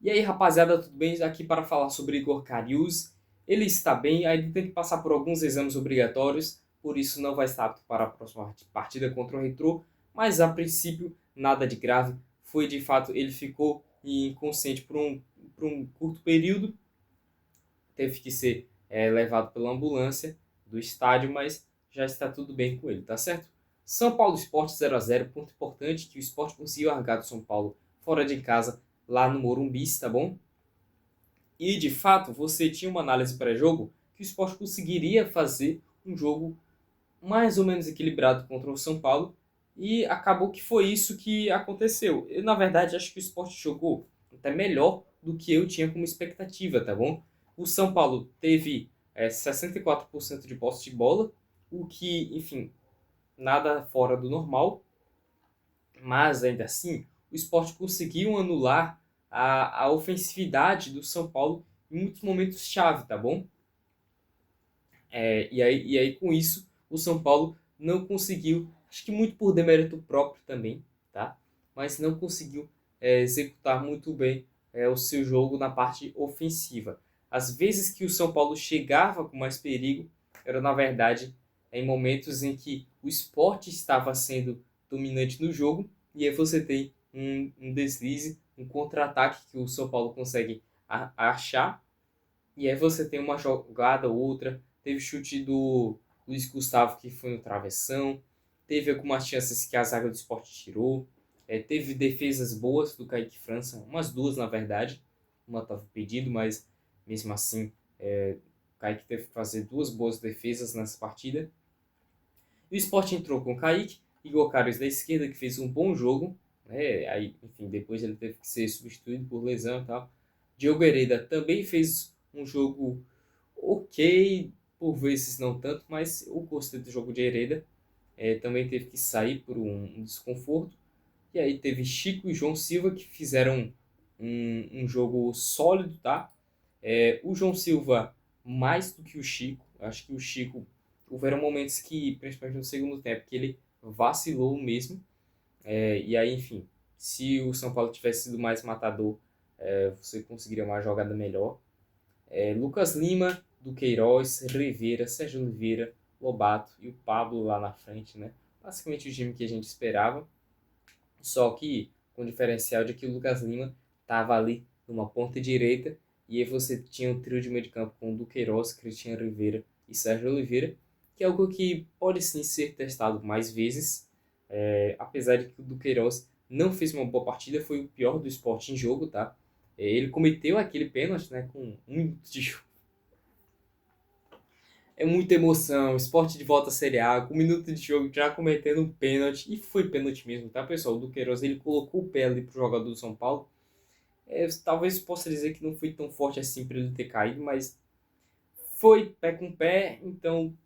E aí, rapaziada, tudo bem? Aqui para falar sobre Igor Karius. Ele está bem, ainda tem que passar por alguns exames obrigatórios, por isso não vai estar apto para a próxima partida contra o Retrô, mas a princípio nada de grave. Foi de fato, ele ficou inconsciente por um curto período, teve que ser levado pela ambulância do estádio, mas já está tudo bem com ele, tá certo? São Paulo Sport 0-0, ponto importante que o Sport conseguiu largar do São Paulo fora de casa, lá no Morumbi, tá bom? E de fato, você tinha uma análise pré-jogo que o Sport conseguiria fazer um jogo mais ou menos equilibrado contra o São Paulo, e acabou que foi isso que aconteceu. Eu, na verdade, acho que o Sport jogou até melhor do que eu tinha como expectativa, tá bom? O São Paulo teve 64% de posse de bola, o que, enfim, nada fora do normal, mas ainda assim, o Sport conseguiu anular a ofensividade do São Paulo em muitos momentos-chave, tá bom? E aí, com isso, o São Paulo não conseguiu, acho que muito por demérito próprio também, tá? Mas não conseguiu executar muito bem o seu jogo na parte ofensiva. As vezes que o São Paulo chegava com mais perigo, era na verdade em momentos em que o Sport estava sendo dominante no jogo, e aí você tem um deslize, um contra-ataque que o São Paulo consegue achar, e aí você tem uma jogada ou outra. Teve chute do Luiz Gustavo que foi no travessão. Teve algumas chances que a zaga do Sport tirou. Teve defesas boas do Kaique França. Umas duas, na verdade. Uma estava impedido, mas mesmo assim o Kaique teve que fazer duas boas defesas nessa partida. E o Sport entrou com o Kaique. Igor Karius da esquerda, que fez um bom jogo. Aí, enfim, depois ele teve que ser substituído por lesão e tal. Diogo Hereda também fez um jogo ok, por vezes não tanto, mas eu gostei do jogo de Hereda. Também teve que sair por um desconforto. E aí teve Chico e João Silva que fizeram um jogo sólido, tá? O João Silva mais do que o Chico. Acho que o Chico, houveram momentos que, principalmente no segundo tempo, que ele vacilou mesmo. E aí, enfim, se o São Paulo tivesse sido mais matador, você conseguiria uma jogada melhor. Lucas Lima, Duqueiroz, Rivera, Sérgio Oliveira, Lobato e o Pablo lá na frente, né? Basicamente o time que a gente esperava, só que com o diferencial de que o Lucas Lima estava ali numa ponta direita, e aí você tinha um trio de meio de campo com Duqueiroz, Cristiano Rivera e Sérgio Oliveira, que é algo que pode sim ser testado mais vezes, apesar de que o Duqueiroz não fez uma boa partida, foi o pior do Sport em jogo, tá? Ele cometeu aquele pênalti, né, com 1 minuto de jogo. É muita emoção, esporte de volta à Série A, com 1 minuto de jogo já cometendo um pênalti, e foi pênalti mesmo, tá, pessoal? O Duqueiroz, ele colocou o pé ali pro jogador do São Paulo. Talvez possa dizer que não foi tão forte assim para ele ter caído, mas foi pé com pé, então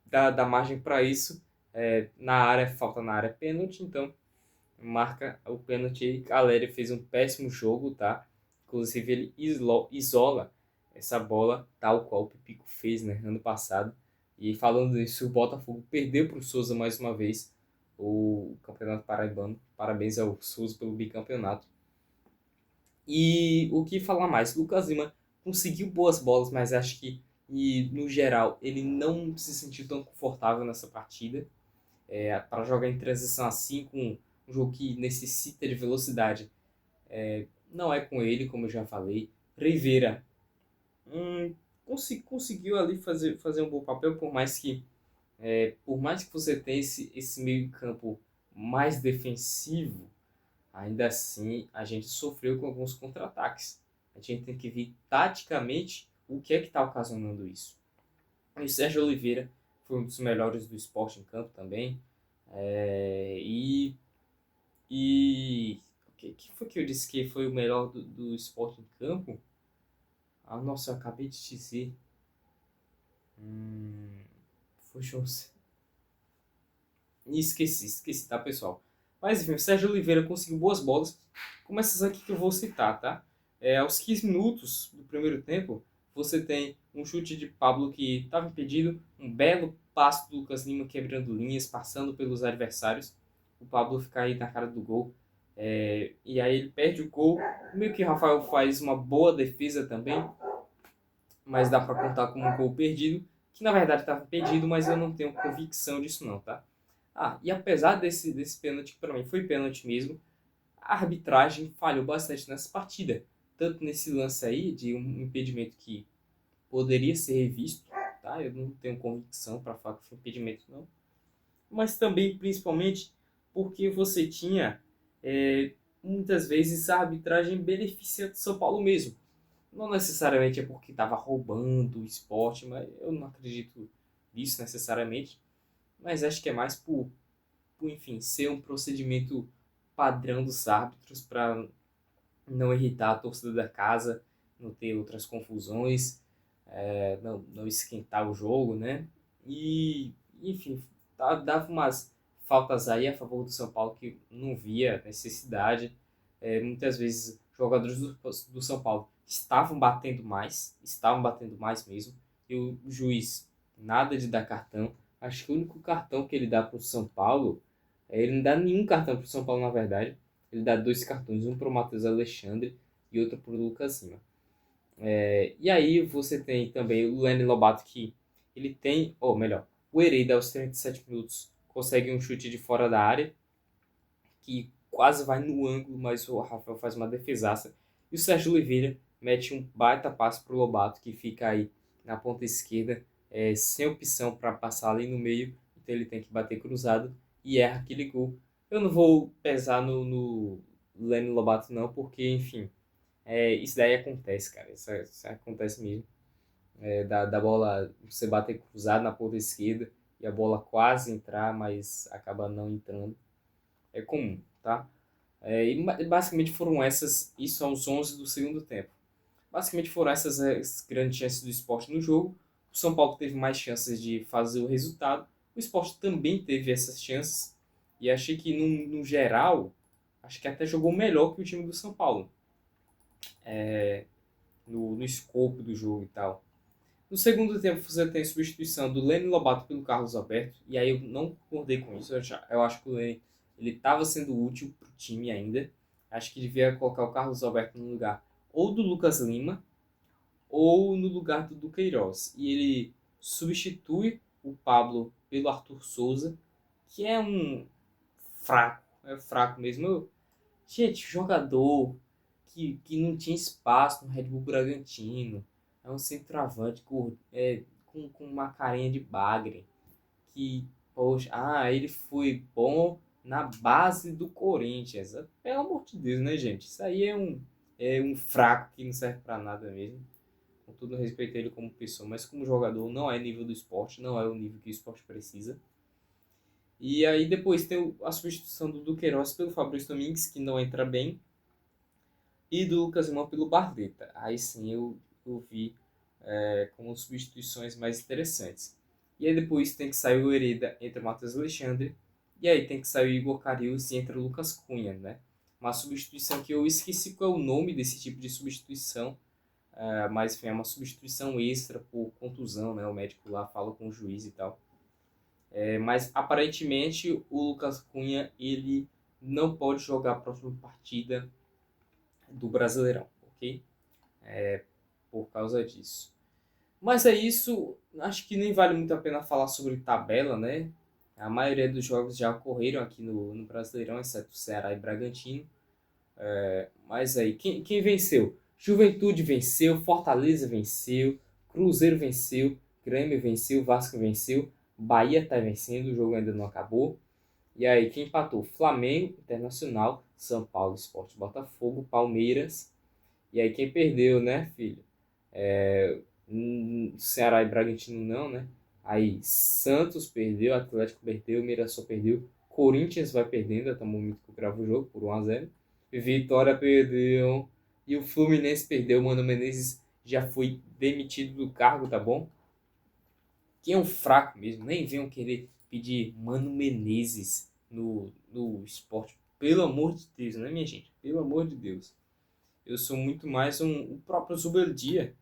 dá margem para isso. Na área, falta na área pênalti, então marca o pênalti aí. Galera, fez um péssimo jogo, tá? Inclusive ele isola essa bola, tal qual o Pipico fez, né, ano passado. E falando nisso, o Botafogo perdeu para o Souza mais uma vez o Campeonato Paraibano. Parabéns ao Souza pelo bicampeonato. E o que falar mais? Lucas Lima conseguiu boas bolas, mas acho que, no geral, ele não se sentiu tão confortável nessa partida. Para jogar em transição assim, com um jogo que necessita de velocidade, não é com ele, como eu já falei. Rivera conseguiu ali fazer um bom papel, por mais que você tenha esse meio campo mais defensivo. Ainda assim, a gente sofreu com alguns contra-ataques. A gente tem que ver taticamente o que é que está ocasionando isso. E o Sérgio Oliveira foi um dos melhores do esporte em campo também. E o que foi que eu disse que foi o melhor do esporte em campo? Ah, nossa, eu acabei de dizer. Foi José. Esqueci, tá, pessoal? Mas enfim, o Sérgio Oliveira conseguiu boas bolas, como essas aqui que eu vou citar, tá? Aos 15 minutos do primeiro tempo, você tem um chute de Pablo que estava impedido, um belo passe do Lucas Lima quebrando linhas, passando pelos adversários. O Pablo fica aí na cara do gol. E aí ele perde o gol. Meio que o Rafael faz uma boa defesa também, mas dá para contar como um gol perdido, que na verdade estava perdido, mas eu não tenho convicção disso não, tá? E apesar desse pênalti, que para mim foi pênalti mesmo, a arbitragem falhou bastante nessa partida. Tanto nesse lance aí, de um impedimento que poderia ser revisto, tá? Eu não tenho convicção para falar que foi impedimento não. Mas também, principalmente, porque você tinha, muitas vezes, a arbitragem beneficiando São Paulo mesmo. Não necessariamente é porque estava roubando o esporte, mas eu não acredito nisso necessariamente. Mas acho que é mais por enfim, ser um procedimento padrão dos árbitros para não irritar a torcida da casa, não ter outras confusões, não esquentar o jogo, né? E, enfim, dava umas faltas aí a favor do São Paulo que não via necessidade. Muitas vezes, jogadores do São Paulo estavam batendo mais mesmo, e o juiz, nada de dar cartão. Acho que o único cartão que ele dá para o São Paulo, ele não dá nenhum cartão para o São Paulo, na verdade. Ele dá dois cartões, um para o Matheus Alexandre e outro para o Lucas Lima. E aí você tem também o Lenny Lobato, que ele tem, ou melhor, o Hereda aos 37 minutos consegue um chute de fora da área, que quase vai no ângulo, mas o Rafael faz uma defesaça. E o Sérgio Oliveira mete um baita passe para o Lobato, que fica aí na ponta esquerda, sem opção para passar ali no meio, então ele tem que bater cruzado e erra aquele gol. Eu não vou pesar no Lenny Lobato não, porque, enfim, isso daí acontece, cara. Isso acontece mesmo. Da bola você bater cruzado na ponta esquerda e a bola quase entrar, mas acaba não entrando. É comum, tá? Basicamente foram essas, isso aos 11 do segundo tempo. Basicamente foram essas as grandes chances do Sport no jogo. O São Paulo teve mais chances de fazer o resultado. O Sport também teve essas chances. E achei que, no geral, acho que até jogou melhor que o time do São Paulo. No escopo do jogo e tal. No segundo tempo, você tem a substituição do Lene Lobato pelo Carlos Alberto. E aí eu não concordei com isso. Eu acho que o Lene estava sendo útil para o time ainda. Acho que devia colocar o Carlos Alberto no lugar ou do Lucas Lima ou no lugar do Duqueiroz. E ele substitui o Pablo pelo Arthur Souza, que é um fraco. É fraco mesmo. Gente, jogador que não tinha espaço no Red Bull Bragantino. É um centroavante com uma carinha de bagre. Que, poxa, ele foi bom na base do Corinthians. Pelo amor de Deus, né, gente? Isso aí é um fraco que não serve pra nada mesmo. Com todo respeito a ele como pessoa, mas como jogador não é nível do esporte, não é o nível que o esporte precisa. E aí depois tem a substituição do Duqueiroz pelo Fabrício Domingues, que não entra bem, e do Lucas Lima pelo Barleta. Aí sim eu vi como substituições mais interessantes. E aí depois tem que sair o Hereda, entra o Matheus Alexandre, e aí tem que sair o Igor Carius e entra o Lucas Cunha, né? Uma substituição que eu esqueci qual é o nome desse tipo de substituição, mas enfim, é uma substituição extra por contusão, né? O médico lá fala com o juiz e tal. Mas aparentemente o Lucas Cunha ele não pode jogar a próxima partida do Brasileirão, ok? Por causa disso. Mas é isso, acho que nem vale muito a pena falar sobre tabela, né? A maioria dos jogos já ocorreram aqui no Brasileirão, exceto Ceará e Bragantino. Mas aí, quem venceu? Juventude venceu, Fortaleza venceu, Cruzeiro venceu, Grêmio venceu, Vasco venceu, Bahia está vencendo, o jogo ainda não acabou. E aí, quem empatou? Flamengo, Internacional, São Paulo, Sport, Botafogo, Palmeiras. E aí, quem perdeu, né, filho? Ceará e Bragantino não, né? Aí, Santos perdeu, Atlético perdeu, Mirassol perdeu, Corinthians vai perdendo até o momento que eu gravo o jogo, por 1-0. Vitória perdeu. E o Fluminense perdeu. Mano Menezes já foi demitido do cargo, tá bom? Quem é um fraco mesmo. Nem venham querer pedir Mano Menezes no esporte. Pelo amor de Deus, né, minha gente? Pelo amor de Deus. Eu sou muito mais o próprio Zubeldia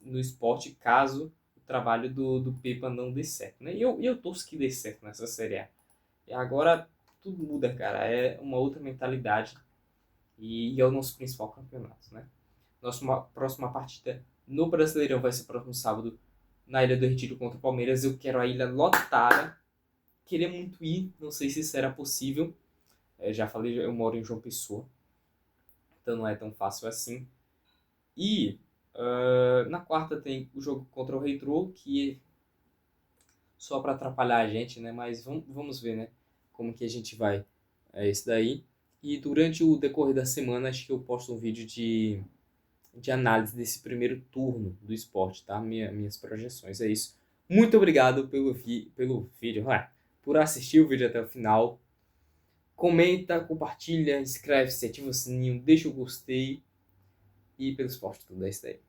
no esporte, caso o trabalho do Pepa não dê certo, né? E eu torço que dê certo nessa Série A. E agora tudo muda, cara. É uma outra mentalidade. E é o nosso principal campeonato, né? Nossa próxima partida no Brasileirão vai ser próximo sábado na Ilha do Retiro contra o Palmeiras. Eu quero a ilha lotada. Queria muito ir, não sei se será possível. Já falei, eu moro em João Pessoa, então não é tão fácil assim. E na quarta tem o jogo contra o Retrô, que é só para atrapalhar a gente, né? Mas vamos ver, né? Como que a gente vai esse daí. E durante o decorrer da semana, acho que eu posto um vídeo de análise desse primeiro turno do esporte, tá? Minhas projeções, é isso. Muito obrigado pelo vídeo, por assistir o vídeo até o final. Comenta, compartilha, inscreve-se, ativa o sininho, deixa o gostei. E pelo esporte tudo é isso daí.